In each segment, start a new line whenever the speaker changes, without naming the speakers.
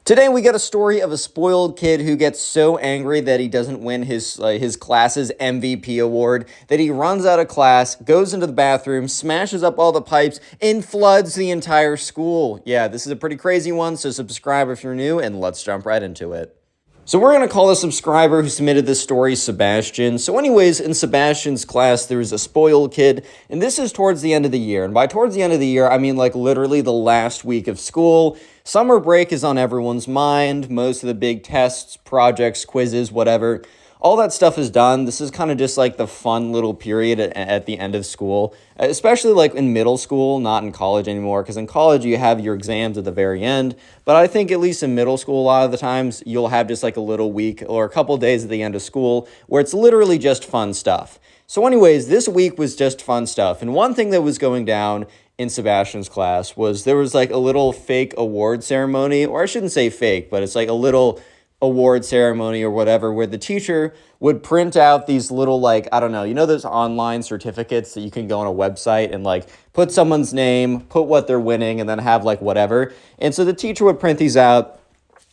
Today we got a story of a spoiled kid who gets so angry that he doesn't win his class's MVP award that he runs out of class, goes into the bathroom, smashes up all the pipes, and floods the entire school. Yeah, this is a pretty crazy one, so subscribe if you're new, and let's jump right into it. So we're going to call the subscriber who submitted this story Sebastian. So anyways, in Sebastian's class, there was a spoiled kid, and this is towards the end of the year. And by towards the end of the year, I mean like literally the last week of school. Summer break is on everyone's mind. Most of the big tests, projects, quizzes, whatever, all that stuff is done. This is kind of just like the fun little period at the end of school, especially like in middle school, not in college anymore, because in college you have your exams at the very end. But I think at least in middle school, a lot of the times you'll have just like a little week or a couple days at the end of school where it's literally just fun stuff. So anyways, this week was just fun stuff. And one thing that was going down in Sebastian's class was there was like a little fake award ceremony, or I shouldn't say fake, but it's like a little award ceremony or whatever, where the teacher would print out these little, like, I don't know, you know those online certificates that you can go on a website and like put someone's name, put what they're winning, and then have like whatever. And so the teacher would print these out.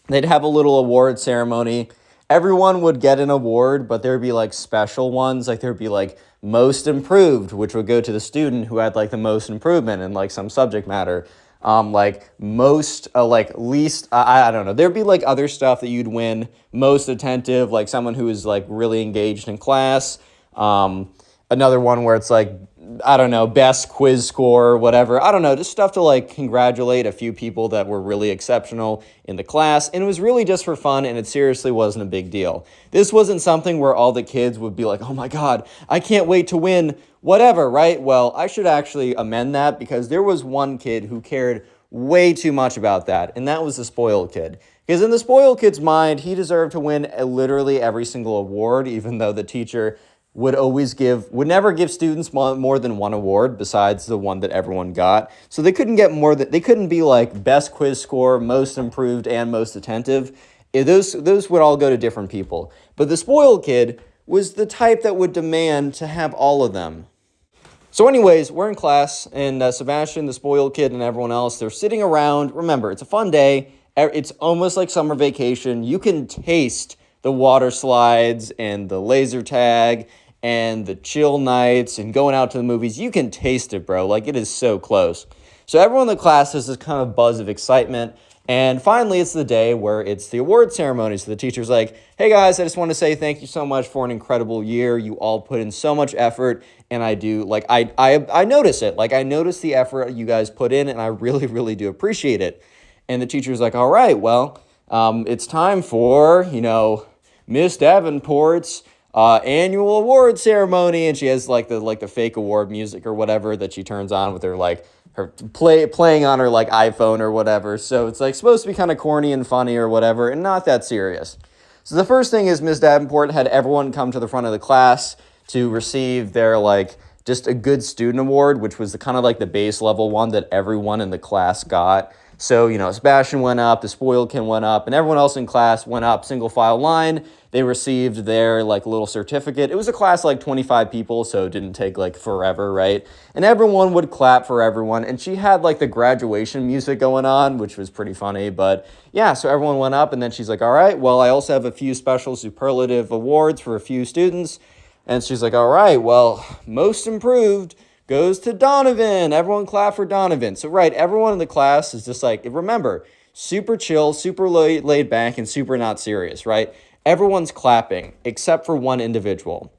They'd have a little award ceremony. Everyone would get an award, but there'd be like special ones, like there'd be like most improved, which would go to the student who had like the most improvement in like some subject matter. Like most, like least, I don't know. There'd be like other stuff that you'd win, most attentive, like someone who is like really engaged in class. Another one where it's like, I don't know, best quiz score, whatever. I don't know, just stuff to like congratulate a few people that were really exceptional in the class. And it was really just for fun, and it seriously wasn't a big deal. This wasn't something where all the kids would be like, oh my God, I can't wait to win whatever, right? Well, I should actually amend that, because there was one kid who cared way too much about that, and that was the spoiled kid. Because in the spoiled kid's mind, he deserved to win literally every single award, even though the teacher would never give students more than one award besides the one that everyone got. So they couldn't get more they couldn't be like best quiz score, most improved, and most attentive. Those would all go to different people. But the spoiled kid was the type that would demand to have all of them. So anyways, we're in class, and Sebastian, the spoiled kid, and everyone else, they're sitting around. Remember, it's a fun day. It's almost like summer vacation. You can taste the water slides and the laser tag and the chill nights and going out to the movies. You can taste it, bro. Like, it is so close. So everyone in the class has this kind of buzz of excitement. And finally, it's the day where it's the award ceremony. So the teacher's like, hey guys, I just want to say thank you so much for an incredible year. You all put in so much effort. And I do, like, I notice it. Like, I notice the effort you guys put in, and I really, really do appreciate it. And the teacher's like, all right, well, it's time for, Miss Davenport's annual award ceremony. And she has like the fake award music or whatever that she turns on with her playing on her like iPhone or whatever. So it's like supposed to be kind of corny and funny or whatever, and not that serious. So the first thing is Miss Davenport had everyone come to the front of the class to receive their just a good student award, which was the kind of like the base level one that everyone in the class got. So, Sebastian went up, the spoiled kid went up, and everyone else in class went up single file line. They received their little certificate. It was a class 25 people, so it didn't take forever, right? And everyone would clap for everyone. And she had the graduation music going on, which was pretty funny. But yeah, so everyone went up, and then she's like, all right, well, I also have a few special superlative awards for a few students. And she's like, all right, well, most improved goes to Donovan. Everyone clap for Donovan. So, right, everyone in the class is just remember, super chill, super laid back, and super not serious, right? Everyone's clapping except for one individual.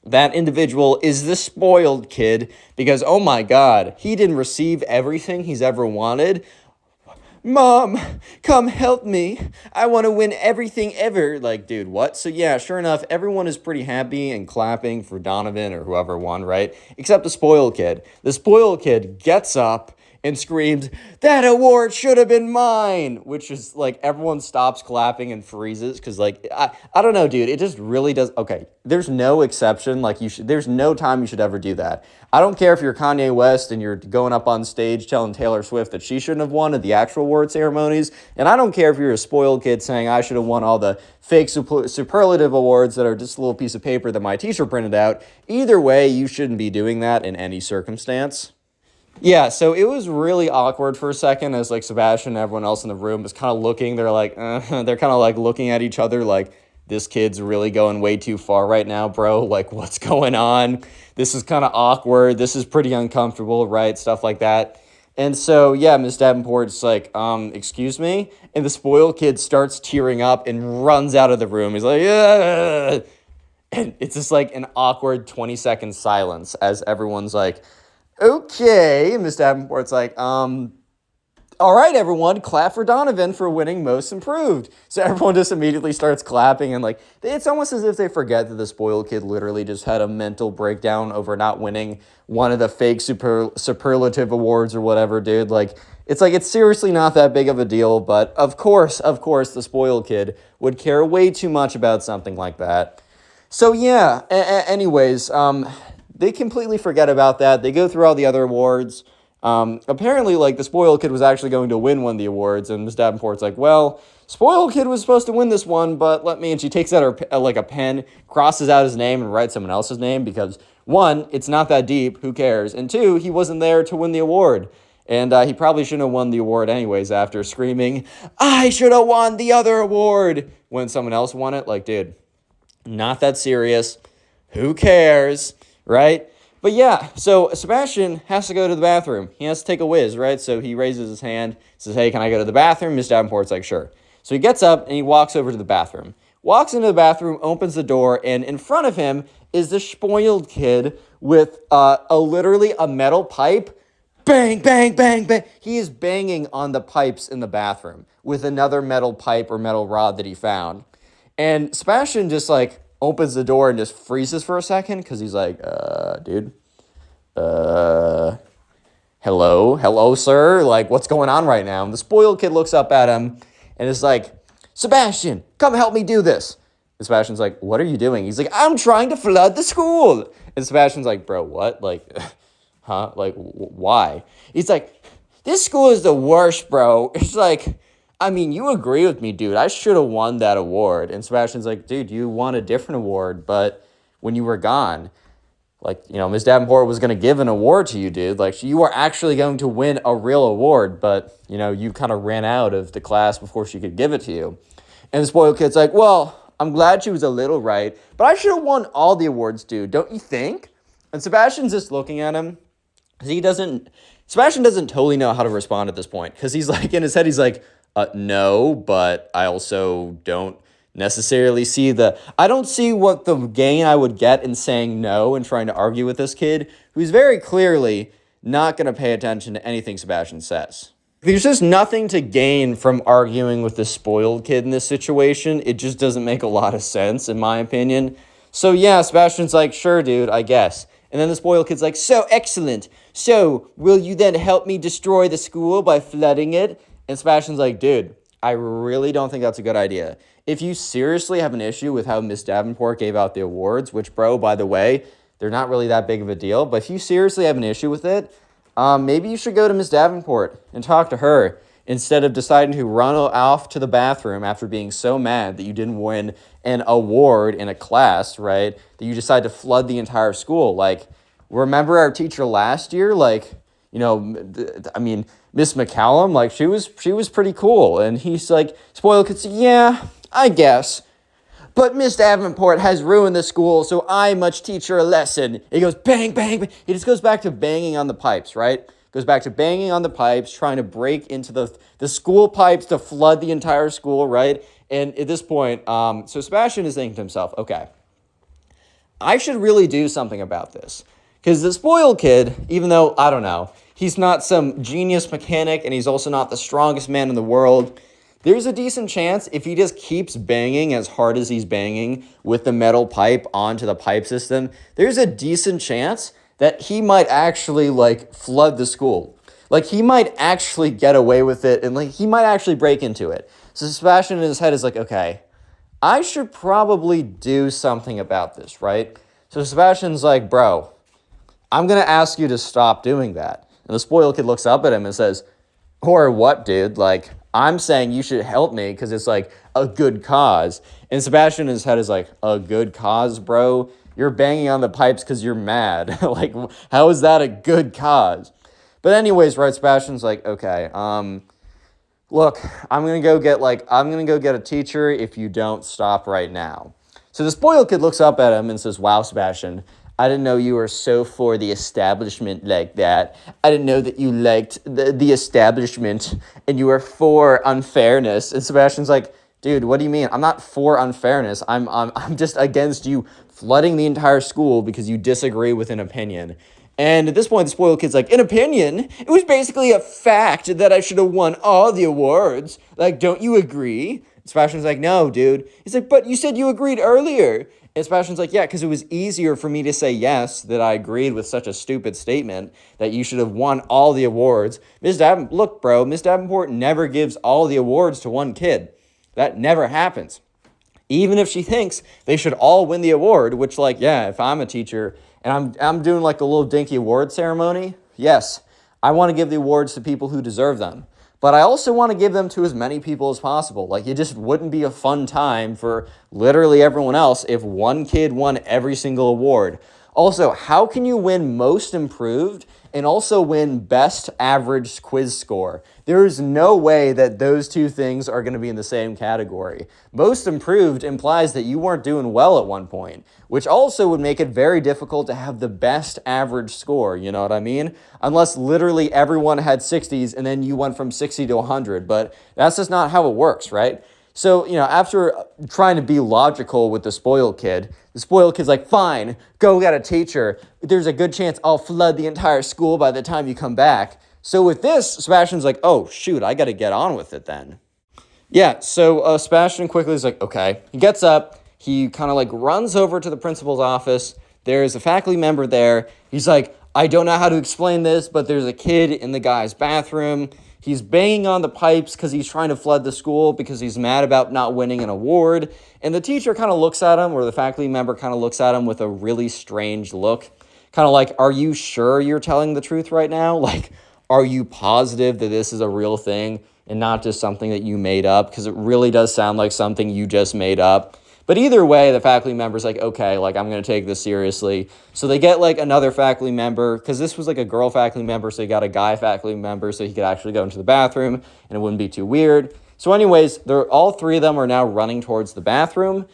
That individual is the spoiled kid because, oh my God, he didn't receive everything he's ever wanted. Mom, come help me. I want to win everything ever. Dude, what? So yeah, sure enough, everyone is pretty happy and clapping for Donovan or whoever won, right? Except the spoiled kid. The spoiled kid gets up and screams, that award should have been mine, which is everyone stops clapping and freezes because I don't know, dude, it just really does. Okay, there's no exception. There's no time you should ever do that. I don't care if you're Kanye West and you're going up on stage telling Taylor Swift that she shouldn't have won at the actual award ceremonies, and I don't care if you're a spoiled kid saying I should have won all the fake superlative awards that are just a little piece of paper that my teacher printed out. Either way, you shouldn't be doing that in any circumstance. Yeah, so it was really awkward for a second as like Sebastian and everyone else in the room was kind of looking. They're like, they're kind of like looking at each other like, this kid's really going way too far right now, bro. Like, what's going on? This is kind of awkward. This is pretty uncomfortable, right? Stuff like that. And so, yeah, Miss Davenport's like, excuse me? And the spoiled kid starts tearing up and runs out of the room. He's like, yeah. And it's just like an awkward 20-second silence as everyone's like, okay. And Miss Davenport's like, all right, everyone, clap for Donovan for winning Most Improved. So everyone just immediately starts clapping, and like it's almost as if they forget that the spoiled kid literally just had a mental breakdown over not winning one of the fake superlative awards or whatever, dude. Like it's seriously not that big of a deal, but of course, the spoiled kid would care way too much about something like that. So yeah, anyways, they completely forget about that. They go through all the other awards. Apparently, like, the spoiled kid was actually going to win one of the awards, and Miss Davenport's like, well, spoiled kid was supposed to win this one, but and she takes out her, like, a pen, crosses out his name, and writes someone else's name, because, one, it's not that deep, who cares, and two, he wasn't there to win the award, and he probably shouldn't have won the award anyways after screaming, I should have won the other award, when someone else won it. Like, dude, not that serious, who cares, right? But yeah, so Sebastian has to go to the bathroom. He has to take a whiz, right? So he raises his hand, says, hey, can I go to the bathroom? Miss Davenport's like, sure. So he gets up and he walks over to the bathroom. Walks into the bathroom, opens the door, and in front of him is the spoiled kid with literally a metal pipe. Bang, bang, bang, bang. He is banging on the pipes in the bathroom with another metal pipe or metal rod that he found. And Sebastian just like opens the door and just freezes for a second because he's like, dude, hello, sir? Like, what's going on right now? And the spoiled kid looks up at him and is like, Sebastian, come help me do this. And Sebastian's like, what are you doing? He's like, I'm trying to flood the school. And Sebastian's like, bro, what? Like, huh? Like, why? He's like, this school is the worst, bro. It's like, I mean, you agree with me, dude. I should have won that award. And Sebastian's like, dude, you won a different award, but when you were gone, like, you know, Ms. Davenport was going to give an award to you, dude. Like, you were actually going to win a real award, but, you know, you kind of ran out of the class before she could give it to you. And the spoiled kid's like, well, I'm glad she was a little right, but I should have won all the awards, dude. Don't you think? And Sebastian's just looking at him. Sebastian doesn't totally know how to respond at this point, because he's like, in his head, he's like, no, but I also don't necessarily I don't see what the gain I would get in saying no and trying to argue with this kid who's very clearly not going to pay attention to anything Sebastian says. There's just nothing to gain from arguing with the spoiled kid in this situation. It just doesn't make a lot of sense, in my opinion. So yeah, Sebastian's like, sure, dude, I guess. And then the spoiled kid's like, so excellent. So will you then help me destroy the school by flooding it? And Sebastian's like, dude, I really don't think that's a good idea. If you seriously have an issue with how Miss Davenport gave out the awards, which, bro, by the way, they're not really that big of a deal, but if you seriously have an issue with it, maybe you should go to Miss Davenport and talk to her instead of deciding to run off to the bathroom after being so mad that you didn't win an award in a class, right? That you decide to flood the entire school. Like, remember our teacher last year? Like, you know, I mean, Miss McCallum, like, she was pretty cool. And he's like, spoiled kid, yeah, I guess. But Miss Davenport has ruined the school, so I must teach her a lesson. He goes, bang, bang, bang. He just goes back to banging on the pipes, right? Goes back to banging on the pipes, trying to break into the school pipes to flood the entire school, right? And at this point, so Sebastian is thinking to himself, okay, I should really do something about this. Because the spoiled kid, even though, I don't know, he's not some genius mechanic and he's also not the strongest man in the world, there's a decent chance if he just keeps banging as hard as he's banging with the metal pipe onto the pipe system, there's a decent chance that he might actually, like, flood the school. Like, he might actually get away with it and, like, he might actually break into it. So Sebastian in his head is like, okay, I should probably do something about this, right? So Sebastian's like, bro, I'm going to ask you to stop doing that. And the spoiled kid looks up at him and says, or what, dude? Like, I'm saying you should help me because it's, like, a good cause. And Sebastian in his head is like, a good cause, bro? You're banging on the pipes because you're mad. Like, how is that a good cause? But anyways, right, Sebastian's like, okay, look, I'm gonna go get a teacher if you don't stop right now. So the spoiled kid looks up at him and says, wow, Sebastian, I didn't know you were so for the establishment like that. I didn't know that you liked the establishment and you were for unfairness. And Sebastian's like, dude, what do you mean? I'm not for unfairness. I'm just against you flooding the entire school because you disagree with an opinion. And at this point, the spoiled kid's like, an opinion? It was basically a fact that I should have won all the awards. Like, don't you agree? Sebastian's like, no, dude. He's like, but you said you agreed earlier. And Sebastian's like, yeah, because it was easier for me to say yes, that I agreed with such a stupid statement that you should have won all the awards. Look, bro, Miss Davenport never gives all the awards to one kid. That never happens. Even if she thinks they should all win the award, which, like, yeah, if I'm a teacher and I'm doing like a little dinky award ceremony, yes, I want to give the awards to people who deserve them. But I also want to give them to as many people as possible. Like, it just wouldn't be a fun time for literally everyone else if one kid won every single award. Also, how can you win most improved and also win best average quiz score? There is no way that those two things are going to be in the same category. Most improved implies that you weren't doing well at one point, which also would make it very difficult to have the best average score, you know what I mean? Unless literally everyone had 60s and then you went from 60 to 100, but that's just not how it works, right? So, after trying to be logical with the spoiled kid's like, fine, go get a teacher. There's a good chance I'll flood the entire school by the time you come back. So with this, Sebastian's like, oh, shoot, I got to get on with it then. Yeah, so Sebastian quickly is like, okay. He gets up. He kind of like runs over to the principal's office. There's a faculty member there. He's like, I don't know how to explain this, but there's a kid in the guy's bathroom. He's banging on the pipes because he's trying to flood the school because he's mad about not winning an award. And the teacher kind of looks at him, or the faculty member kind of looks at him with a really strange look. Kind of like, are you sure you're telling the truth right now? Like, are you positive that this is a real thing and not just something that you made up? Because it really does sound like something you just made up. But either way, the faculty member's like, okay, like, I'm going to take this seriously. So they get like another faculty member, because this was like a girl faculty member, so they got a guy faculty member so he could actually go into the bathroom and it wouldn't be too weird. So anyways, all three of them are now running towards the bathroom.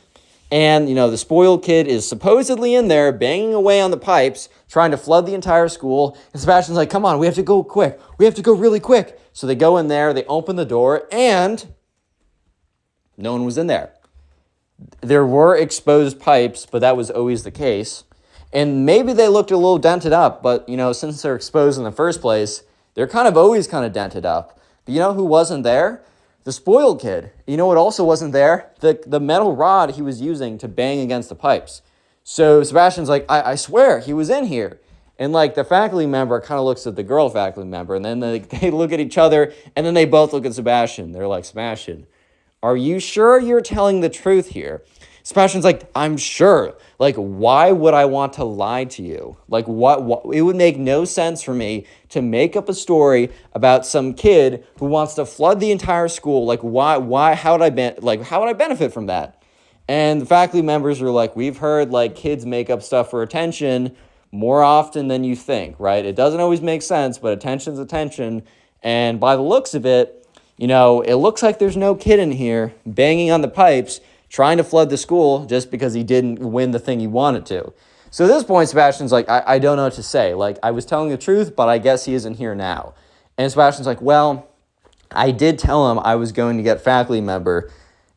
And, the spoiled kid is supposedly in there banging away on the pipes, trying to flood the entire school. And Sebastian's like, come on, we have to go quick. We have to go really quick. So they go in there, they open the door, and no one was in there. There were exposed pipes, but that was always the case. And maybe they looked a little dented up, but, since they're exposed in the first place, they're always kind of dented up. But you know who wasn't there? The spoiled kid. You know what also wasn't there? The metal rod he was using to bang against the pipes. So Sebastian's like, I swear, he was in here. And like the faculty member kind of looks at the girl faculty member, and then they look at each other, and then they both look at Sebastian. They're like, Sebastian, are you sure you're telling the truth here? Sebastian's like, I'm sure. Like, why would I want to lie to you? Like, what? It would make no sense for me to make up a story about some kid who wants to flood the entire school. Like, why, how would I benefit from that? And the faculty members are like, we've heard, like, kids make up stuff for attention more often than you think, right? It doesn't always make sense, but attention's attention. And by the looks of it, it looks like there's no kid in here banging on the pipes, trying to flood the school just because he didn't win the thing he wanted to. So at this point, Sebastian's like, I don't know what to say. Like, I was telling the truth, but I guess he isn't here now. And Sebastian's like, well, I did tell him I was going to get faculty member,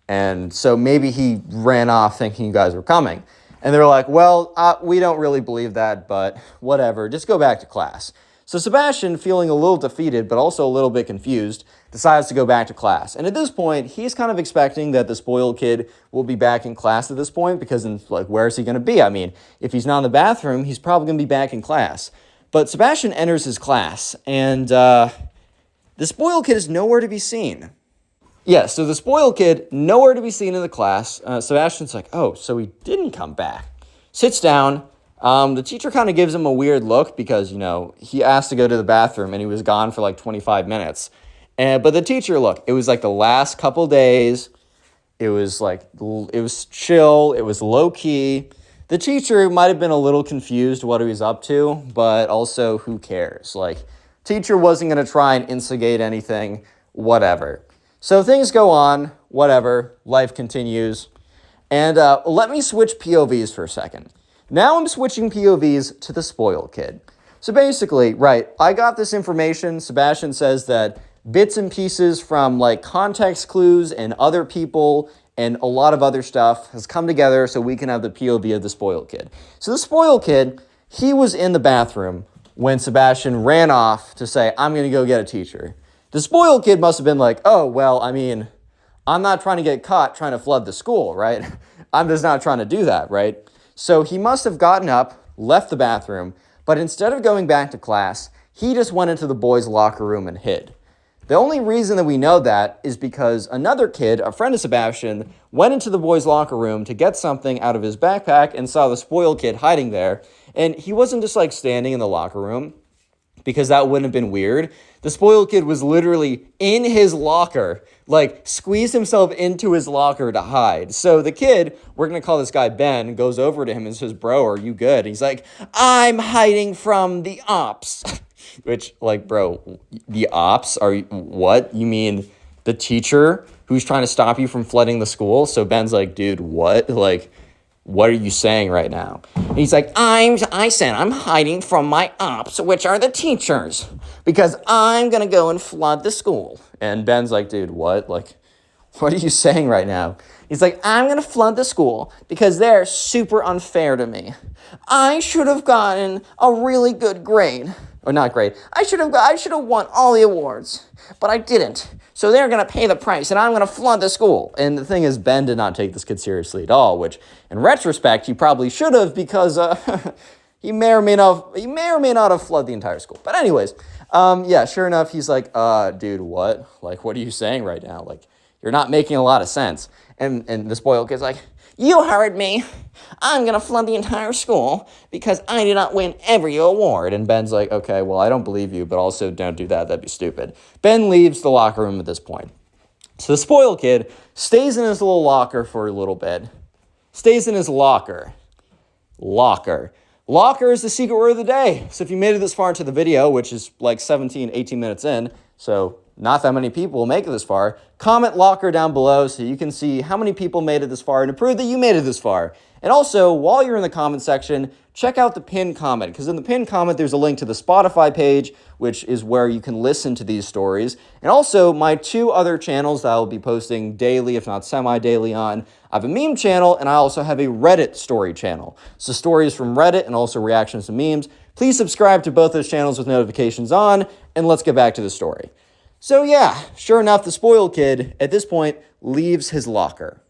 and so maybe he ran off thinking you guys were coming. And they're like, well, we don't really believe that, but whatever, just go back to class. So Sebastian, feeling a little defeated, but also a little bit confused, decides to go back to class. And at this point, he's kind of expecting that the spoiled kid will be back in class at this point, because where is he going to be? I mean, if he's not in the bathroom, he's probably going to be back in class. But Sebastian enters his class, and the spoiled kid is nowhere to be seen. Yeah, so the spoiled kid, nowhere to be seen in the class. Sebastian's like, oh, so he didn't come back. Sits down. The teacher kind of gives him a weird look because, he asked to go to the bathroom and he was gone for like 25 minutes. But the teacher, look, it was like the last couple days. It was chill. It was low key. The teacher might have been a little confused what he was up to, but also who cares? Like, Teacher wasn't going to try and instigate anything, whatever. So things go on, whatever, life continues. And let me switch POVs for a second. Now I'm switching POVs to the spoiled kid. So basically, right, I got this information. Sebastian says that bits and pieces from like context clues and other people and a lot of other stuff has come together so we can have the POV of the spoiled kid. So the spoiled kid, he was in the bathroom when Sebastian ran off to say, I'm going to go get a teacher. The spoiled kid must have been like, oh, well, I mean, I'm not trying to get caught trying to flood the school, right? I'm just not trying to do that, right? So he must have gotten up, left the bathroom, but instead of going back to class, he just went into the boys' locker room and hid. The only reason that we know that is because another kid, a friend of Sebastian, went into the boys' locker room to get something out of his backpack and saw the spoiled kid hiding there. And he wasn't just like standing in the locker room, because that wouldn't have been weird. The spoiled kid was literally in his locker, like squeezed himself into his locker to hide. So the kid, we're going to call this guy Ben, goes over to him and says, bro, are you good? And he's like, I'm hiding from the ops. Which, like, bro, the ops are what? You mean the teacher who's trying to stop you from flooding the school? So Ben's like, dude, what? Like, what are you saying right now? And he's like, I said I'm hiding from my ops, which are the teachers, because I'm going to go and flood the school. And Ben's like, dude, what? Like, what are you saying right now? He's like, I'm going to flood the school because they're super unfair to me. I should have gotten a really good grade. Or not grade. I should have won all the awards, but I didn't. So they're going to pay the price, and I'm going to flood the school. And the thing is, Ben did not take this kid seriously at all, which, in retrospect, he probably should have, because he may or may not have flooded the entire school. But anyways, yeah, sure enough, he's like, dude, what? Like, what are you saying right now? Like, you're not making a lot of sense. And the spoiled kid's like, you heard me. I'm going to flood the entire school because I did not win every award. And Ben's like, okay, well, I don't believe you, but also don't do that. That'd be stupid. Ben leaves the locker room at this point. So the spoiled kid stays in his little locker for a little bit. Stays in his locker. Locker. Locker is the secret word of the day. So if you made it this far into the video, which is like 17, 18 minutes in, so not that many people will make it this far, comment locker down below so you can see how many people made it this far and to prove that you made it this far. And also, while you're in the comment section, check out the pinned comment, because in the pinned comment, there's a link to the Spotify page, which is where you can listen to these stories. And also, my 2 other channels that I will be posting daily, if not semi-daily on. I have a meme channel, and I also have a Reddit story channel. So stories from Reddit and also reactions to memes. Please subscribe to both those channels with notifications on, and let's get back to the story. So yeah, sure enough, the spoiled kid, at this point, leaves his locker.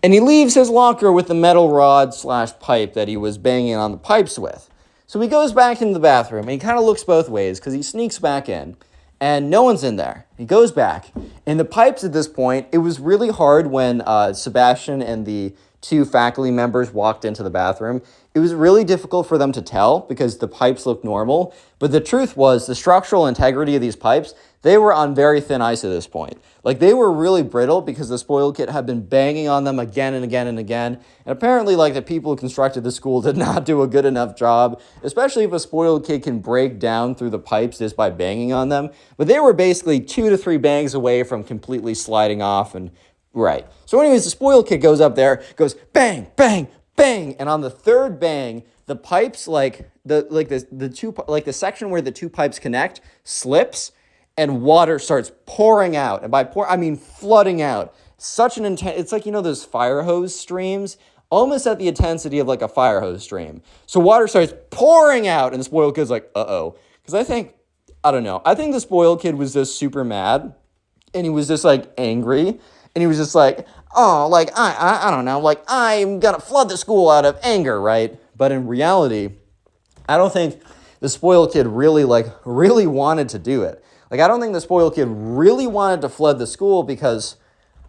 And he leaves his locker with the metal rod / pipe that he was banging on the pipes with. So he goes back into the bathroom, and he kind of looks both ways, because he sneaks back in, and no one's in there. He goes back, and the pipes at this point, it was really hard when Sebastian and the 2 faculty members walked into the bathroom. It was really difficult for them to tell, because the pipes looked normal, but the truth was, the structural integrity of these pipes, they were on very thin ice at this point. Like, they were really brittle because the spoiled kid had been banging on them again and again and again. And apparently, like, the people who constructed the school did not do a good enough job, especially if a spoiled kid can break down through the pipes just by banging on them. But they were basically 2 to 3 bangs away from completely sliding off. And right. So anyways, the spoiled kid goes up there, goes bang, bang, bang. And on the 3rd bang, the pipes, the section where the 2 pipes connect slips, and water starts pouring out. And by pour, I mean flooding out. Such an intense, it's like, you know, those fire hose streams, almost at the intensity of like a fire hose stream. So water starts pouring out, and the spoiled kid's like, uh-oh. Because I think the spoiled kid was just super mad, and he was just like angry, and he was just like, oh, like, I don't know, like, I'm gonna flood the school out of anger, right? But in reality, I don't think the spoiled kid really wanted to do it. Like, I don't think the spoiled kid really wanted to flood the school because,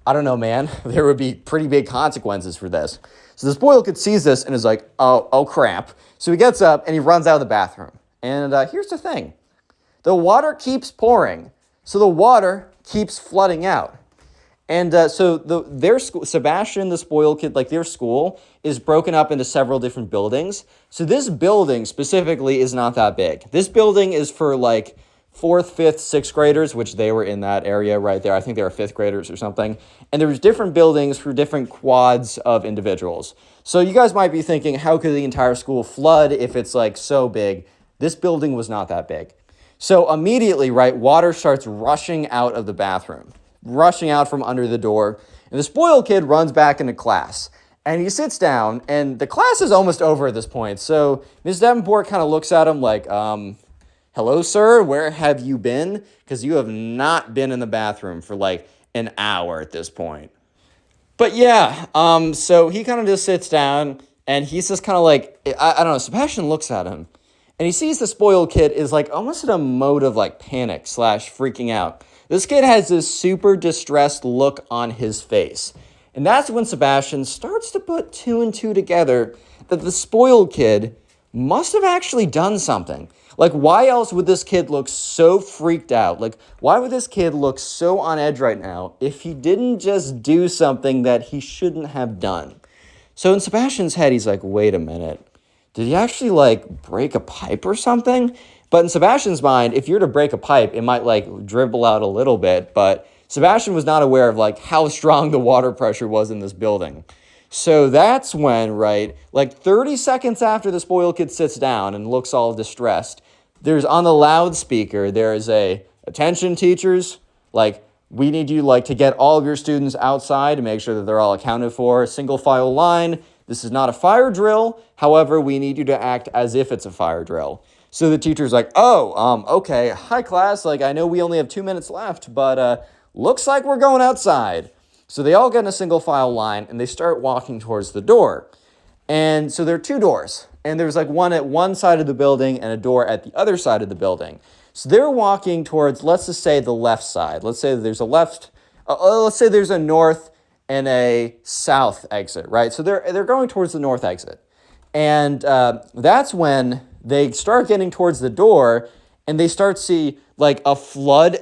I don't know, man, there would be pretty big consequences for this. So the spoiled kid sees this and is like, oh crap. So he gets up and he runs out of the bathroom. And here's the thing. The water keeps pouring. So the water keeps flooding out. And so their school, Sebastian, the spoiled kid, like their school is broken up into several different buildings. So this building specifically is not that big. This building is for like 4th, 5th, 6th graders, which they were in that area right there. I think they were 5th graders or something. And there was different buildings for different quads of individuals. So you guys might be thinking, how could the entire school flood if it's like so big? This building was not that big. So immediately, right, water starts rushing out of the bathroom, rushing out from under the door. And the spoiled kid runs back into class. And he sits down, and the class is almost over at this point. So Ms. Davenport kind of looks at him like, hello, sir, where have you been? Because you have not been in the bathroom for like an hour at this point. But yeah, so he kind of just sits down, and he's just kind of like, I don't know, Sebastian looks at him, and he sees the spoiled kid is like almost in a mode of like panic / freaking out. This kid has this super distressed look on his face. And that's when Sebastian starts to put 2 and 2 together that the spoiled kid must have actually done something. Like, why else would this kid look so freaked out? Like, why would this kid look so on edge right now if he didn't just do something that he shouldn't have done? So in Sebastian's head, he's like, wait a minute. Did he actually, like, break a pipe or something? But in Sebastian's mind, if you're to break a pipe, it might, like, dribble out a little bit, but Sebastian was not aware of like how strong the water pressure was in this building. So that's when, right, like 30 seconds after the spoiled kid sits down and looks all distressed, there's on the loudspeaker, there is a, attention teachers, like we need you like to get all of your students outside to make sure that they're all accounted for, single file line. This is not a fire drill. However, we need you to act as if it's a fire drill. So the teacher's like, okay, hi class, like I know we only have 2 minutes left, but looks like we're going outside. So they all get in a single file line and they start walking towards the door. And so there are 2 doors. And there's like one at one side of the building and a door at the other side of the building. So they're walking towards, let's just say the left side. Let's say there's let's say there's a north and a south exit, right? So they're going towards the north exit. And that's when they start getting towards the door and they start to see like a flood,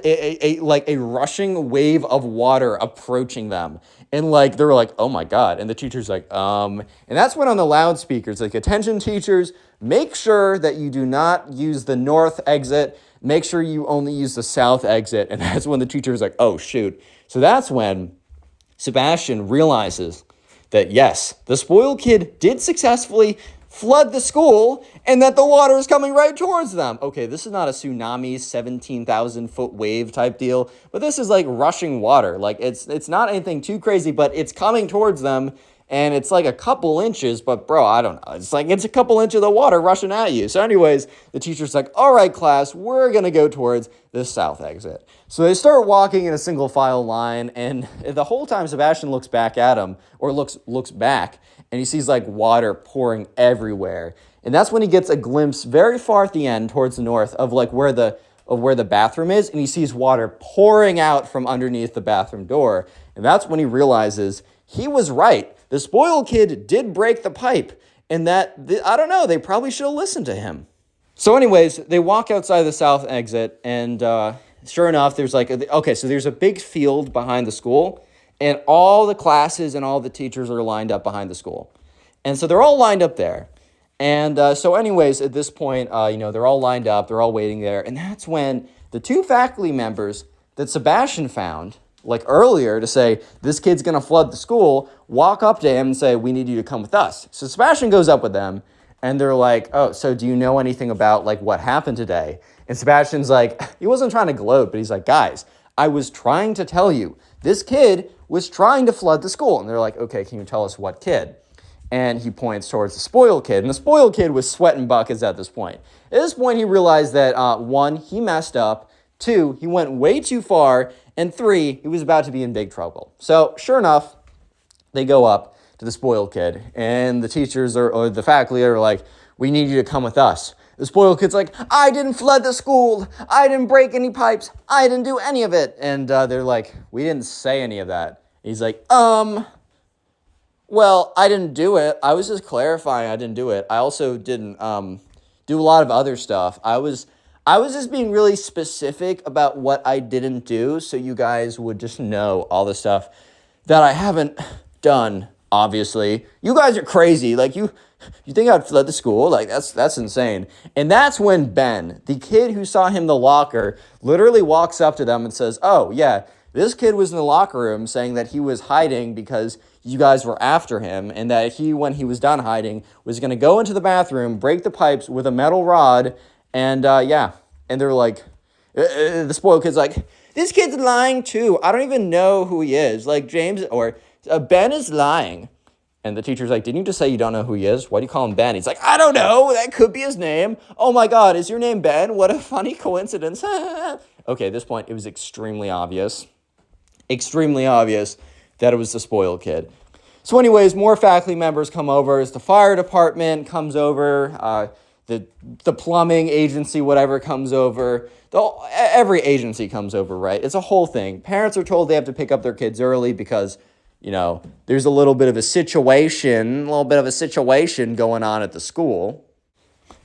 like a rushing wave of water approaching them. And like, they're like, oh my God. And the teacher's like, and that's when on the loudspeakers, like attention teachers, make sure that you do not use the north exit. Make sure you only use the south exit. And that's when the teacher's like, oh shoot. So that's when Sebastian realizes that yes, the spoiled kid did successfully flood the school, and that the water is coming right towards them. Okay, this is not a tsunami, 17,000 foot wave type deal, but this is like rushing water. Like it's not anything too crazy, but it's coming towards them, and it's like a couple inches, but bro, I don't know. It's like it's a couple inches of water rushing at you. So anyways, the teacher's like, all right, class, we're going to go towards the south exit. So they start walking in a single file line, and the whole time Sebastian looks back at him, or looks back, and he sees like water pouring everywhere. And that's when he gets a glimpse very far at the end towards the north of like where the bathroom is, and he sees water pouring out from underneath the bathroom door. And that's when he realizes he was right. The spoiled kid did break the pipe, and that, I don't know, they probably should have listened to him. So anyways, they walk outside the south exit, and sure enough, there's like, so there's a big field behind the school, and all the classes and all the teachers are lined up behind the school. And so they're all lined up there. And so anyways, at this point, they're all lined up, they're all waiting there. And that's when the 2 faculty members that Sebastian found, like earlier, to say, this kid's going to flood the school, walk up to him and say, we need you to come with us. So Sebastian goes up with them, and they're like, oh, so do you know anything about like what happened today? And Sebastian's like, he wasn't trying to gloat, but he's like, guys, I was trying to tell you, this kid was trying to flood the school. And they're like, okay, can you tell us what kid? And he points towards the spoiled kid. And the spoiled kid was sweating buckets at this point. At this point, he realized that 1, he messed up. 2, he went way too far. And 3, he was about to be in big trouble. So sure enough, they go up to the spoiled kid. And the teachers or the faculty are like, we need you to come with us. The spoiled kid's like, I didn't flood the school. I didn't break any pipes. I didn't do any of it. And they're like, we didn't say any of that. He's like, well, I didn't do it. I was just clarifying I didn't do it. I also didn't do a lot of other stuff. I was just being really specific about what I didn't do so you guys would just know all the stuff that I haven't done, obviously. You guys are crazy. Like, you You think I'd flood the school? Like, that's insane. And that's when Ben, the kid who saw him in the locker, literally walks up to them and says, oh, yeah, this kid was in the locker room saying that he was hiding because you guys were after him, and that he, when he was done hiding, was going to go into the bathroom, break the pipes with a metal rod, and yeah. And they're like, the spoiled kid's like, this kid's lying too. I don't even know who he is. Like, James, or Ben is lying. And the teacher's like, didn't you just say you don't know who he is? Why do you call him Ben? He's like, I don't know. That could be his name. Oh my God, is your name Ben? What a funny coincidence. Okay, at this point, it was extremely obvious that it was the spoiled kid. So anyways, more faculty members come over as the fire department comes over, the plumbing agency, whatever, comes over. Every agency comes over, right? It's a whole thing. Parents are told they have to pick up their kids early because, you know, there's a little bit of a situation going on at the school.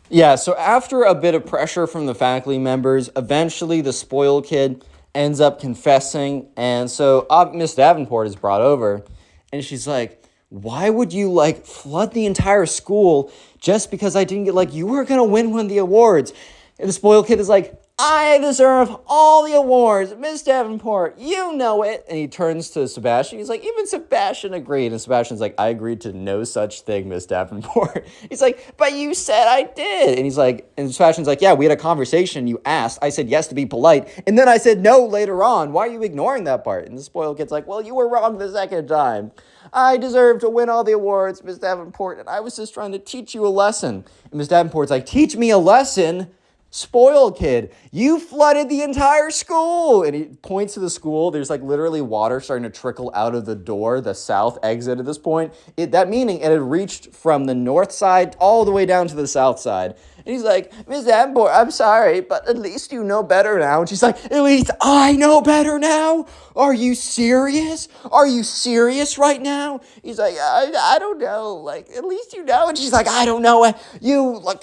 Yeah, so after a bit of pressure from the faculty members, eventually the spoiled kid ends up confessing. And so Miss Davenport is brought over, and she's like, why would you, like, flood the entire school just because I didn't get, like, you were going to win one of the awards? And the spoiled kid is like, I deserve all the awards. Miss Davenport, you know it. And he turns to Sebastian. He's like, even Sebastian agreed. And Sebastian's like, I agreed to no such thing, Miss Davenport. He's like, but you said I did. And he's like, and Sebastian's like, yeah, we had a conversation. You asked. I said yes to be polite. And then I said no later on. Why are you ignoring that part? And the spoiled kid's like, well, you were wrong the second time. I deserve to win all the awards, Miss Davenport. And I was just trying to teach you a lesson. And Miss Davenport's like, teach me a lesson? Spoiled kid, you flooded the entire school. And he points to the school. There's like literally water starting to trickle out of the door, the south exit at this point. That meaning it had reached from the north side all the way down to the south side. And he's like, Miss Davenport, I'm sorry, but at least you know better now. And she's like, at least I know better now? Are you serious? Are you serious right now? He's like, I don't know. Like, at least you know. And she's like, I don't know. You, like...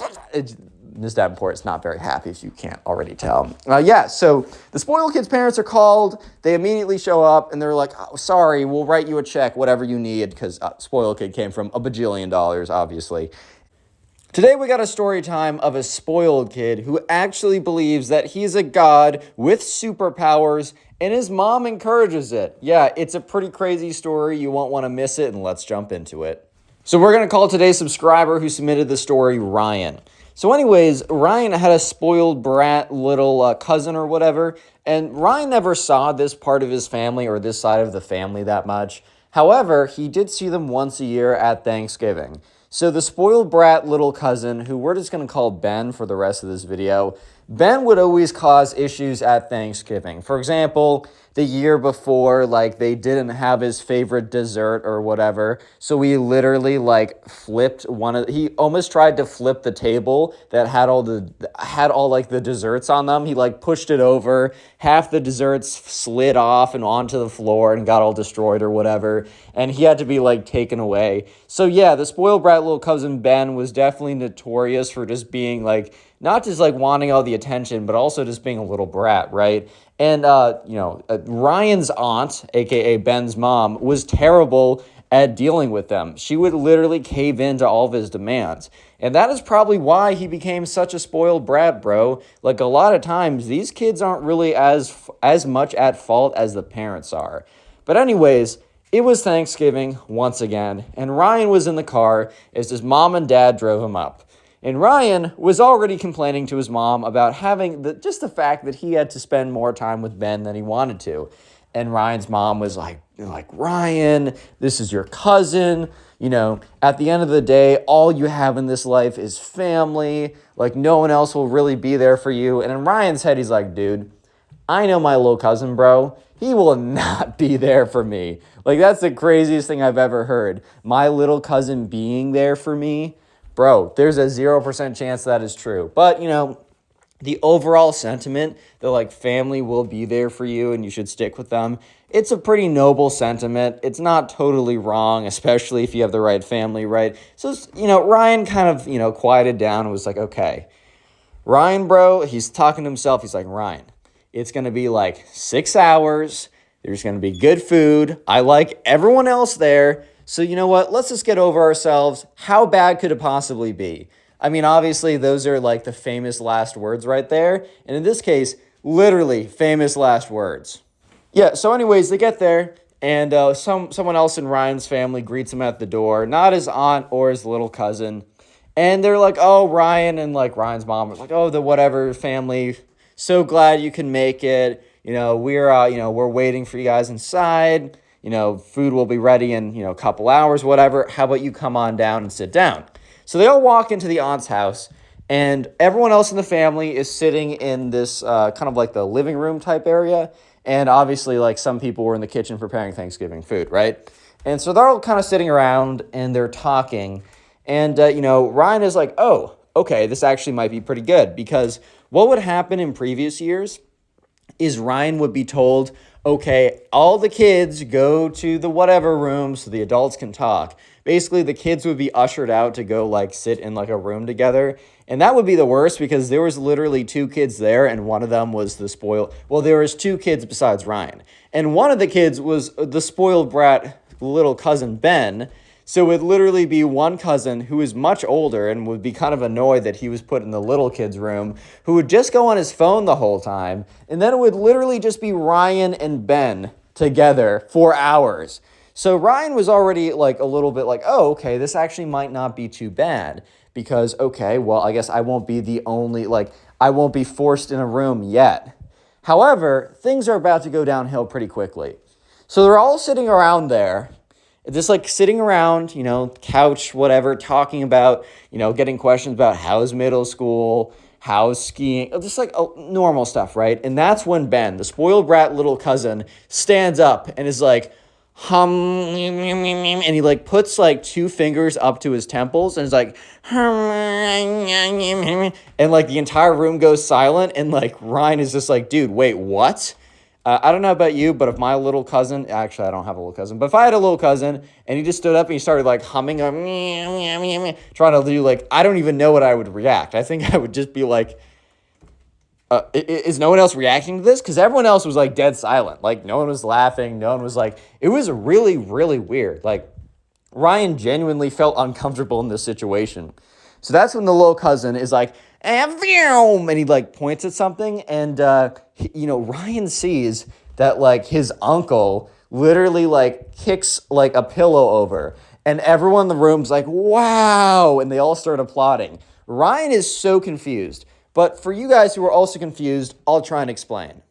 Ms. Davenport is not very happy, if you can't already tell. Yeah, so the spoiled kid's parents are called. They immediately show up, and they're like, oh, sorry, we'll write you a check, whatever you need, because spoiled kid came from $1 bajillion, obviously. Today we got a story time of a spoiled kid who actually believes that he's a god with superpowers, and his mom encourages it. Yeah, it's a pretty crazy story. You won't want to miss it, and let's jump into it. So we're going to call today's subscriber who submitted the story Ryan. So anyways, Ryan had a spoiled brat little cousin or whatever, and Ryan never saw this part of his family or this side of the family that much. However, he did see them once a year at Thanksgiving. So the spoiled brat little cousin, who we're just going to call Ben for the rest of this video, Ben would always cause issues at Thanksgiving. For example, the year before, like, they didn't have his favorite dessert or whatever, so he literally, like, he almost tried to flip the table that had all the desserts on them. He, like, pushed it over, half the desserts slid off and onto the floor and got all destroyed or whatever, and he had to be, like, taken away. So, yeah, the spoiled brat little cousin Ben was definitely notorious for just being, like, not just, like, wanting all the attention, but also just being a little brat, right? And, Ryan's aunt, a.k.a. Ben's mom, was terrible at dealing with them. She would literally cave into all of his demands. And that is probably why he became such a spoiled brat, bro. Like, a lot of times, these kids aren't really as much at fault as the parents are. But anyways, it was Thanksgiving once again, and Ryan was in the car as his mom and dad drove him up. And Ryan was already complaining to his mom about having just the fact that he had to spend more time with Ben than he wanted to. And Ryan's mom was like, Ryan, this is your cousin. You know, at the end of the day, all you have in this life is family. Like, no one else will really be there for you. And in Ryan's head, he's like, dude, I know my little cousin, bro. He will not be there for me. Like, that's the craziest thing I've ever heard. My little cousin being there for me. Bro, there's a 0% chance that is true. But, you know, the overall sentiment that, like, family will be there for you and you should stick with them, it's a pretty noble sentiment. It's not totally wrong, especially if you have the right family, right? So, you know, Ryan kind of, you know, quieted down and was like, okay. Ryan, bro, he's talking to himself. He's like, Ryan, it's going to be like 6 hours. There's going to be good food. I like everyone else there. So you know what? Let's just get over ourselves. How bad could it possibly be? I mean, obviously, those are like the famous last words right there. And in this case, literally famous last words. Yeah, so anyways, they get there, and someone else in Ryan's family greets him at the door, not his aunt or his little cousin. And they're like, oh, Ryan, and like Ryan's mom was like, oh, the whatever family, so glad you can make it. We're waiting for you guys inside. Food will be ready in, a couple hours, whatever. How about you come on down and sit down? So they all walk into the aunt's house, and everyone else in the family is sitting in this kind of like the living room type area. And obviously, like, some people were in the kitchen preparing Thanksgiving food, right? And so they're all kind of sitting around, and they're talking. And, Ryan is like, oh, okay, this actually might be pretty good. Because what would happen in previous years is Ryan would be told, okay, all the kids go to the whatever room so the adults can talk. Basically, the kids would be ushered out to go, like, sit in, like, a room together. And that would be the worst because there was literally 2 kids there, and one of them was the spoiled... Well, there was 2 kids besides Ryan. And one of the kids was the spoiled brat little cousin, Ben. So it would literally be one cousin who was much older and would be kind of annoyed that he was put in the little kid's room, who would just go on his phone the whole time. And then it would literally just be Ryan and Ben together for hours. So Ryan was already like a little bit like, oh, okay, this actually might not be too bad because, okay, well, I guess I won't be the only, like, I won't be forced in a room yet. However, things are about to go downhill pretty quickly. So they're all sitting around there, just like sitting around, couch, whatever, talking about, getting questions about how's middle school, how's skiing, just like normal stuff, right? And that's when Ben, the spoiled brat little cousin, stands up and is like, and he like puts like 2 fingers up to his temples and is like, and like the entire room goes silent, and like Ryan is just like, dude, wait, what? I don't know about you, but if my little cousin, actually I don't have a little cousin, but if I had a little cousin and he just stood up and he started like humming, trying to do like, I don't even know what I would react. I think I would just be like, is no one else reacting to this? Because everyone else was like dead silent. Like no one was laughing. No one was like, it was really, really weird. Like Ryan genuinely felt uncomfortable in this situation. So that's when the little cousin is like, and he like points at something, and Ryan sees that like his uncle literally like kicks like a pillow over, and everyone in the room's like, wow, and they all start applauding. Ryan is so confused, but for you guys who are also confused, I'll try and explain.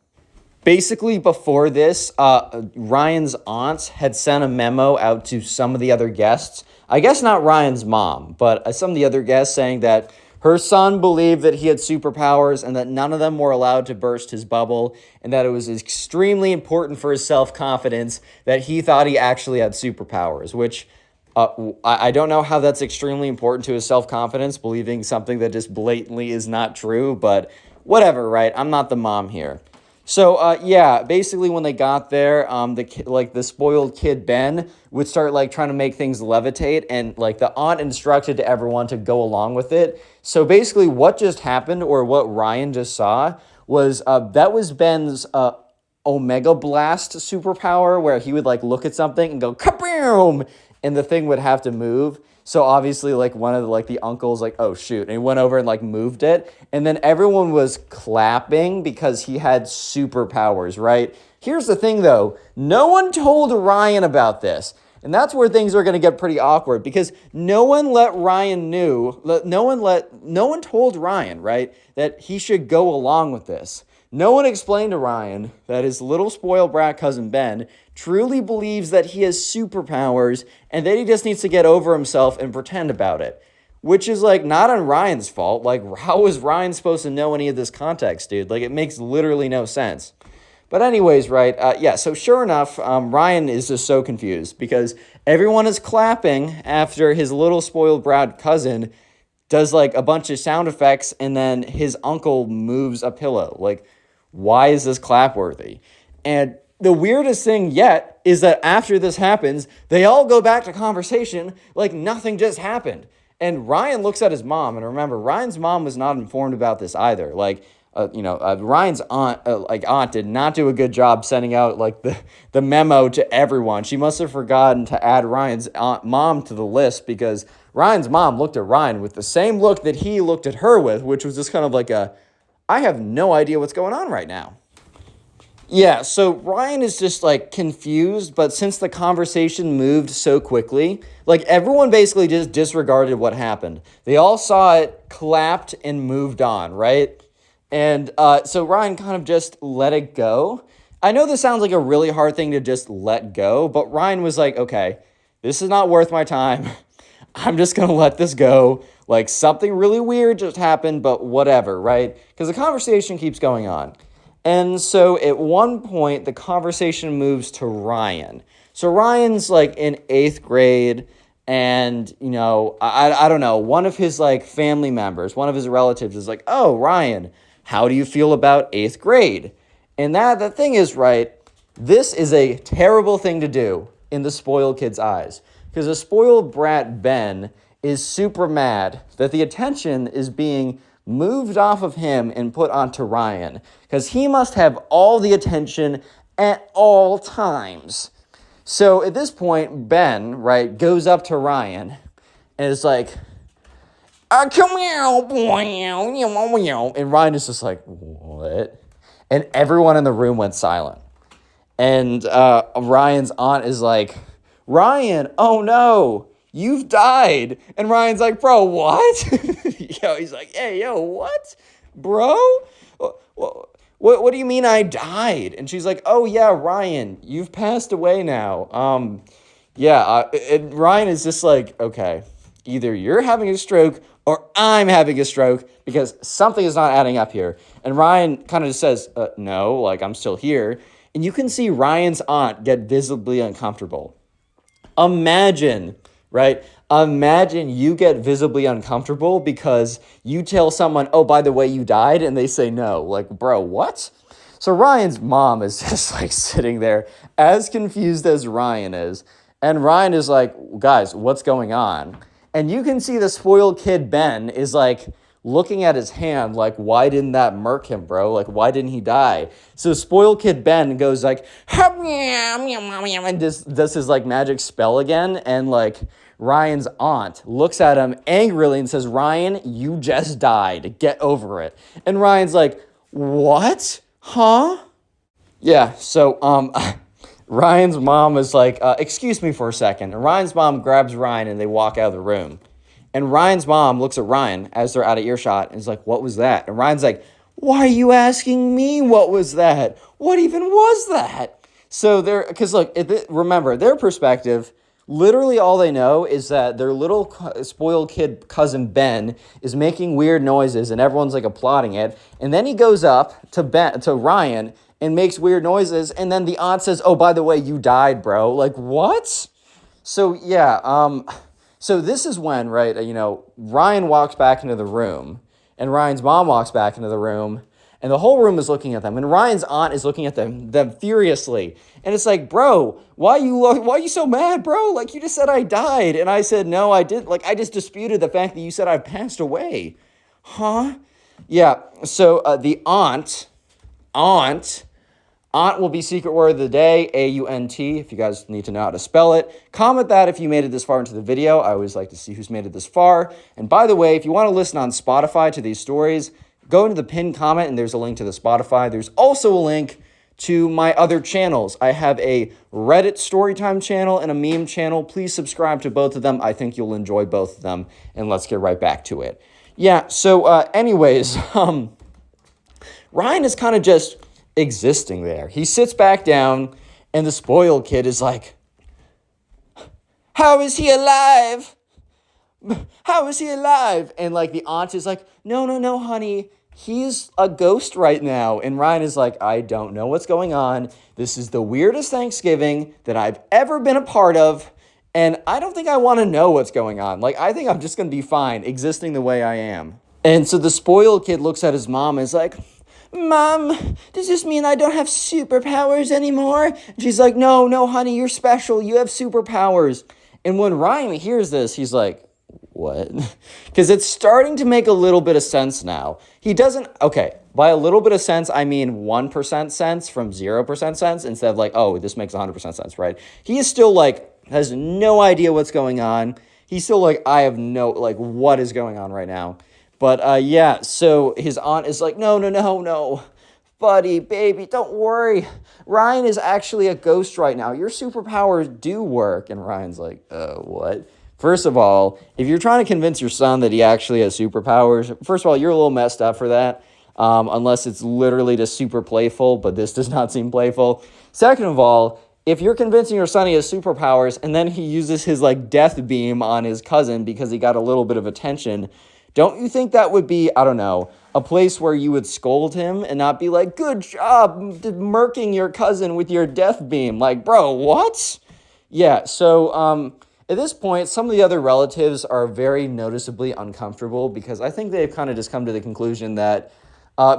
Basically, before this, Ryan's aunts had sent a memo out to some of the other guests. I guess not Ryan's mom, but some of the other guests saying that her son believed that he had superpowers and that none of them were allowed to burst his bubble, and that it was extremely important for his self-confidence that he thought he actually had superpowers, which I don't know how that's extremely important to his self-confidence, believing something that just blatantly is not true, but whatever, right? I'm not the mom here. So, basically when they got there, the spoiled kid Ben would start, like, trying to make things levitate, and, like, the aunt instructed everyone to go along with it. So, basically, what just happened, or what Ryan just saw, was that was Ben's Omega Blast superpower, where he would, like, look at something and go, kaboom! And the thing would have to move. So obviously, like, one of the, like, the uncles, like, oh, shoot. And he went over and, like, moved it. And then everyone was clapping because he had superpowers, right? Here's the thing, though. No one told Ryan about this. And that's where things are going to get pretty awkward, because no one told Ryan, right, that he should go along with this. No one explained to Ryan that his little spoiled brat cousin Ben truly believes that he has superpowers and that he just needs to get over himself and pretend about it. Which is, like, not on Ryan's fault. Like, how is Ryan supposed to know any of this context, dude? Like, it makes literally no sense. But anyways, right, so sure enough, Ryan is just so confused because everyone is clapping after his little spoiled brat cousin does, like, a bunch of sound effects, and then his uncle moves a pillow. Like, why is this clap-worthy? And the weirdest thing yet is that after this happens, they all go back to conversation like nothing just happened. And Ryan looks at his mom, and remember, Ryan's mom was not informed about this either. Like, Ryan's aunt did not do a good job sending out like the memo to everyone. She must have forgotten to add Ryan's mom to the list, because Ryan's mom looked at Ryan with the same look that he looked at her with, which was just kind of like I have no idea what's going on right now. Yeah, so Ryan is just like confused, but since the conversation moved so quickly, like everyone basically just disregarded what happened. They all saw it, clapped, and moved on, right? And so Ryan kind of just let it go. I know this sounds like a really hard thing to just let go, but Ryan was like, okay, this is not worth my time. I'm just going to let this go. Like something really weird just happened, but whatever, right? Because the conversation keeps going on. And so at one point, the conversation moves to Ryan. So Ryan's like in 8th grade, and, I don't know, one of his like family members, one of his relatives is like, oh, Ryan, how do you feel about 8th grade? And the thing is, right, this is a terrible thing to do in the spoiled kid's eyes. Because the spoiled brat, Ben, is super mad that the attention is being moved off of him and put onto Ryan, because he must have all the attention at all times. So at this point, Ben, right, goes up to Ryan and is like, come here, boy. And Ryan is just like, what? And everyone in the room went silent. And Ryan's aunt is like, Ryan, oh no, you've died. And Ryan's like, bro, what? He's like, hey, what? Bro? What do you mean I died? And she's like, oh yeah, Ryan, you've passed away now. And Ryan is just like, okay, either you're having a stroke or I'm having a stroke, because something is not adding up here. And Ryan kind of just says, no, like I'm still here. And you can see Ryan's aunt get visibly uncomfortable. Imagine, right? Imagine you get visibly uncomfortable because you tell someone, oh, by the way, you died, and they say no. Like, bro, what? So Ryan's mom is just like sitting there as confused as Ryan is. And Ryan is like, guys, what's going on? And you can see the spoiled kid, Ben, is like looking at his hand like, why didn't that murk him, bro? Like, why didn't he die? So spoiled kid Ben goes like, and does his like magic spell again. And like Ryan's aunt looks at him angrily and says, Ryan, you just died. Get over it. And Ryan's like, what? Huh? Yeah, so Ryan's mom is like, excuse me for a second. And Ryan's mom grabs Ryan and they walk out of the room. And Ryan's mom looks at Ryan as they're out of earshot and is like, what was that? And Ryan's like, why are you asking me what was that? What even was that? So because look, remember, their perspective, literally all they know is that their little spoiled kid cousin Ben is making weird noises and everyone's like applauding it. And then he goes up to Ryan and makes weird noises. And then the aunt says, oh, by the way, you died, bro. Like, what? So yeah, so this is when, right, Ryan walks back into the room, and Ryan's mom walks back into the room, and the whole room is looking at them, and Ryan's aunt is looking at them furiously. And it's like, bro, why are you so mad, bro? Like, you just said I died. And I said, no, I didn't. Like, I just disputed the fact that you said I passed away. Huh? Yeah, so the aunt will be secret word of the day, A-U-N-T, if you guys need to know how to spell it. Comment that if you made it this far into the video. I always like to see who's made it this far. And by the way, if you want to listen on Spotify to these stories, go into the pinned comment and there's a link to the Spotify. There's also a link to my other channels. I have a Reddit Storytime channel and a meme channel. Please subscribe to both of them. I think you'll enjoy both of them. And let's get right back to it. Yeah, so anyways, Ryan is kind of just existing there. He sits back down, and the spoiled kid is like, how is he alive? How is he alive? And like the aunt is like, no, honey, he's a ghost right now. And Ryan is like, I don't know what's going on. This is the weirdest Thanksgiving that I've ever been a part of, and I don't think I want to know what's going on. Like, I think I'm just going to be fine existing the way I am. And so the spoiled kid looks at his mom and is like, Mom, does this mean I don't have superpowers anymore? And she's like, no, honey, you're special. You have superpowers. And when Ryan hears this, he's like, what? Because it's starting to make a little bit of sense now. He doesn't, okay, by a little bit of sense, I mean 1% sense from 0% sense instead of like, oh, this makes 100% sense, right? He is still like, has no idea what's going on. He's still like, I have no, like, what is going on right now? But yeah, so his aunt is like, no. Buddy, baby, don't worry. Ryan is actually a ghost right now. Your superpowers do work. And Ryan's like, what? First of all, if you're trying to convince your son that he actually has superpowers, first of all, you're a little messed up for that. Unless it's literally just super playful, but this does not seem playful. Second of all, if you're convincing your son he has superpowers and then he uses his like death beam on his cousin because he got a little bit of attention, don't you think that would be, I don't know, a place where you would scold him and not be like, good job murking your cousin with your death beam? Like, bro, what? Yeah, so at this point, some of the other relatives are very noticeably uncomfortable because I think they've kind of just come to the conclusion that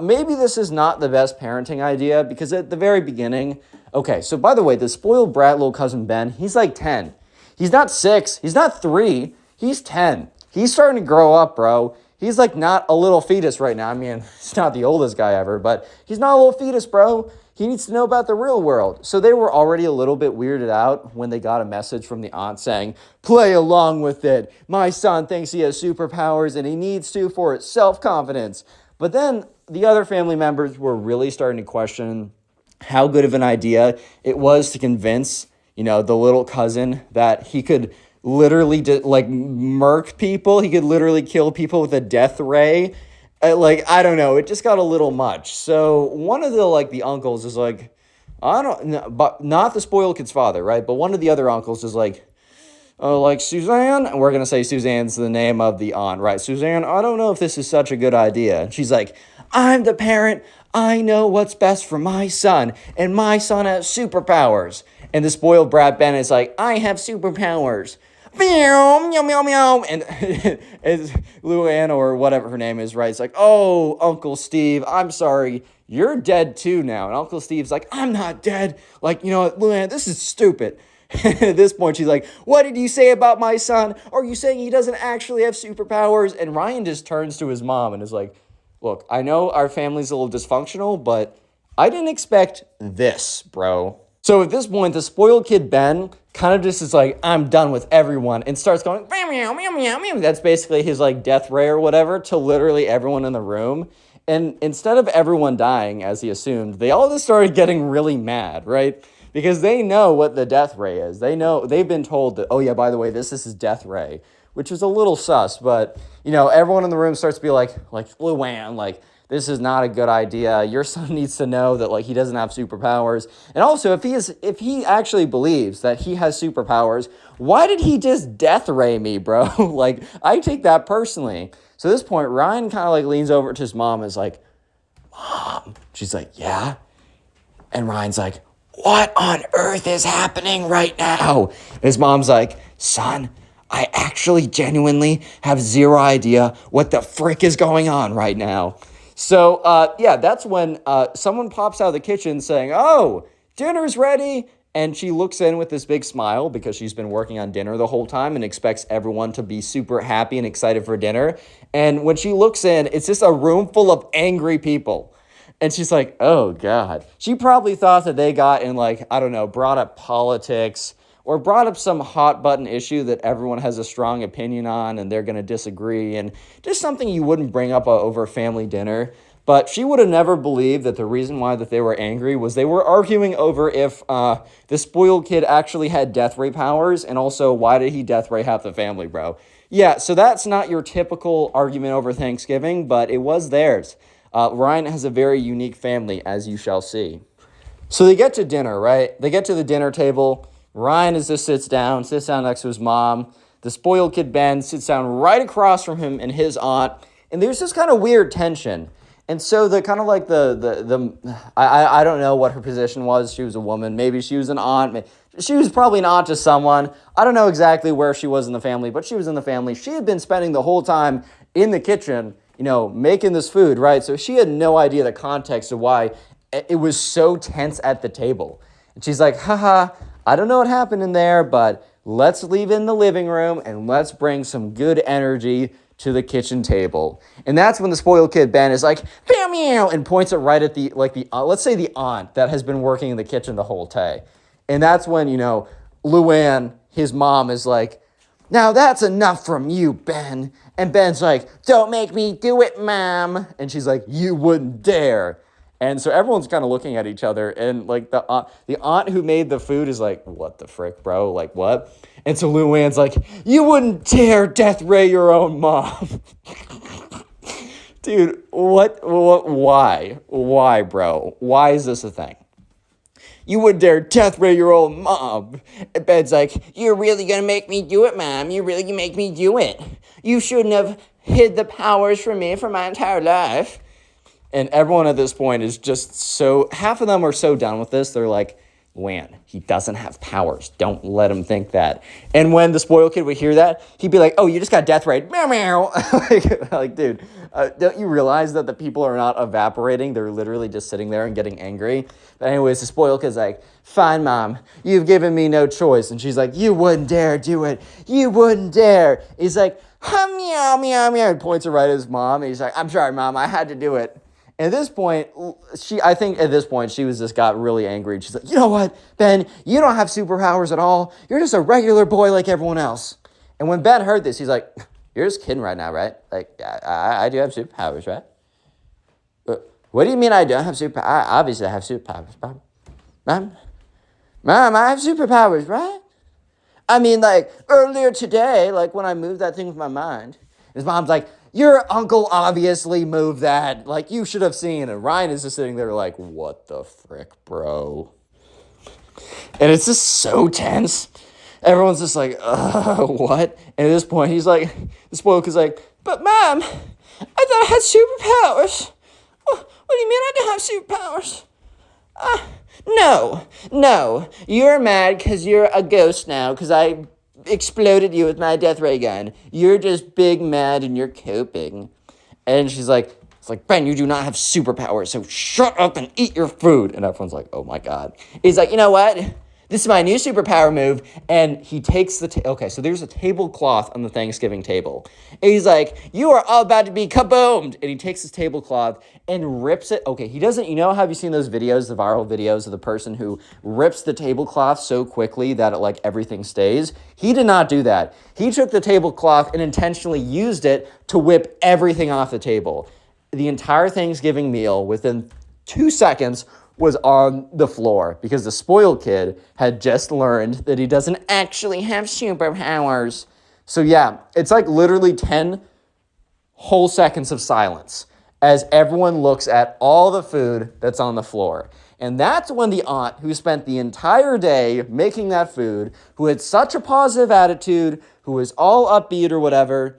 maybe this is not the best parenting idea because at the very beginning, okay, so by the way, the spoiled brat little cousin Ben, he's like 10. He's not 6, he's not 3, he's 10. He's starting to grow up, bro. He's like not a little fetus right now. I mean, he's not the oldest guy ever, but he's not a little fetus, bro. He needs to know about the real world. So they were already a little bit weirded out when they got a message from the aunt saying, play along with it. My son thinks he has superpowers and he needs to for his self-confidence. But then the other family members were really starting to question how good of an idea it was to convince, the little cousin that he could literally like murk people. He could literally kill people with a death ray. I don't know. It just got a little much. So one of the uncles is like, I don't know, but not the spoiled kid's father, right? But one of the other uncles is like, oh, like Suzanne, and we're going to say Suzanne's the name of the aunt, right? Suzanne, I don't know if this is such a good idea. And she's like, I'm the parent. I know what's best for my son, and my son has superpowers. And the spoiled brat Ben is like, I have superpowers. Meow, meow, meow, meow. And it's Luann or whatever her name is, right? It's like, oh, Uncle Steve, I'm sorry. You're dead too now. And Uncle Steve's like, I'm not dead. Like, you know what, Luann, this is stupid. At this point, she's like, what did you say about my son? Are you saying he doesn't actually have superpowers? And Ryan just turns to his mom and is like, look, I know our family's a little dysfunctional, but I didn't expect this, bro. So at this point, the spoiled kid Ben kind of just is like, I'm done with everyone, and starts going, meow, meow, meow, meow, meow. That's basically his like death ray or whatever to literally everyone in the room. And instead of everyone dying, as he assumed, they all just started getting really mad, right? Because they know what the death ray is. They know, they've been told that, oh yeah, by the way, this is his death ray, which is a little sus, but, everyone in the room starts to be like, Luann, like, this is not a good idea. Your son needs to know that, like, he doesn't have superpowers. And also, if he actually believes that he has superpowers, why did he just death ray me, bro? Like, I take that personally. So at this point, Ryan kind of, like, leans over to his mom and is like, Mom. She's like, yeah? And Ryan's like, what on earth is happening right now? And his mom's like, son, I actually genuinely have zero idea what the frick is going on right now. So, yeah, that's when someone pops out of the kitchen saying, oh, dinner's ready. And she looks in with this big smile because she's been working on dinner the whole time and expects everyone to be super happy and excited for dinner. And when she looks in, it's just a room full of angry people. And she's like, oh, God. She probably thought that they got in, like, I don't know, brought up politics or brought up some hot button issue that everyone has a strong opinion on and they're going to disagree. And just something you wouldn't bring up over family dinner. But she would have never believed that the reason why that they were angry was they were arguing over if the spoiled kid actually had death ray powers, and also why did he death ray half the family, bro? Yeah, so that's not your typical argument over Thanksgiving, but it was theirs. Ryan has a very unique family, as you shall see. So they get to dinner, right? They get to the dinner table. Ryan sits down next to his mom. The spoiled kid Ben sits down right across from him and his aunt, and there's this kind of weird tension. And so the kind of like I don't know what her position was. She was a woman. Maybe she was an aunt. She was probably an aunt to someone. I don't know exactly where she was in the family, but she was in the family. She had been spending the whole time in the kitchen, making this food, right? So she had no idea the context of why it was so tense at the table. And she's like, haha, I don't know what happened in there, but let's leave in the living room and let's bring some good energy to the kitchen table. And that's when the spoiled kid Ben is like, meow meow, and points it right at the let's say the aunt that has been working in the kitchen the whole day. And that's when, Luann, his mom, is like, now that's enough from you, Ben. And Ben's like, don't make me do it, Mom. And she's like, you wouldn't dare. And so everyone's kind of looking at each other, and like the aunt who made the food is like, what the frick, bro? Like, what? And so Luann's like, you wouldn't dare death ray your own mom. Dude, what, why, bro? Why is this a thing? You wouldn't dare death ray your own mom. And Ben's like, you're really gonna make me do it, Mom. You really gonna make me do it. You shouldn't have hid the powers from me for my entire life. And everyone at this point is just so, half of them are so done with this. They're like, Luann, he doesn't have powers. Don't let him think that. And when the spoiled kid would hear that, he'd be like, oh, you just got death rayed. Meow, meow. like, dude, don't you realize that the people are not evaporating? They're literally just sitting there and getting angry. But anyways, the spoiled kid's like, fine, Mom, you've given me no choice. And she's like, you wouldn't dare do it. You wouldn't dare. He's like, meow, meow, meow. And points it right at his mom. And he's like, I'm sorry, Mom, I had to do it. At this point, I think she was just got really angry. And she's like, you know what, Ben, you don't have superpowers at all. You're just a regular boy like everyone else. And when Ben heard this, he's like, you're just kidding right now, right? Like, I do have superpowers, right? What do you mean I don't have superpowers? I obviously have superpowers, Mom, I have superpowers, right? I mean, like, earlier today, like, when I moved that thing with my mind, his mom's like, your uncle obviously moved that. Like, you should have seen. And Ryan is just sitting there like, what the frick, bro? And it's just so tense. Everyone's just like, what? And at this point, he's like, the spoiled kid's like, but Mom, I thought I had superpowers. What do you mean I don't have superpowers? No. You're mad because you're a ghost now because I exploded you with my death ray gun. You're just big mad and you're coping. And she's like, it's like, Ben, you do not have superpowers, so shut up and eat your food. And everyone's like, oh my God. He's like, you know what? This is my new superpower move. And he takes okay, so there's a tablecloth on the Thanksgiving table. And he's like, you are all about to be kaboomed. And he takes his tablecloth and rips it. Okay, he doesn't, have you seen those videos, the viral videos of the person who rips the tablecloth so quickly that it, like, everything stays? He did not do that. He took the tablecloth and intentionally used it to whip everything off the table. The entire Thanksgiving meal, within 2 seconds, was on the floor because the spoiled kid had just learned that he doesn't actually have superpowers. So yeah, it's like literally 10 whole seconds of silence as everyone looks at all the food that's on the floor. And that's when the aunt, who spent the entire day making that food, who had such a positive attitude, who was all upbeat or whatever,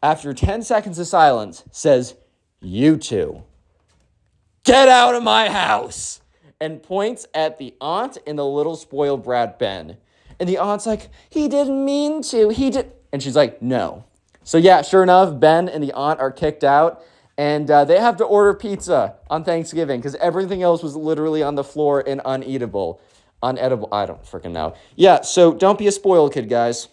after 10 seconds of silence, says, you two, get out of my house, and points at the aunt and the little spoiled brat Ben. And the aunt's like, he didn't mean to, and she's like, no. So yeah, sure enough, Ben and the aunt are kicked out, and they have to order pizza on Thanksgiving because everything else was literally on the floor and unedible, I don't freaking know. Yeah, so don't be a spoiled kid, guys.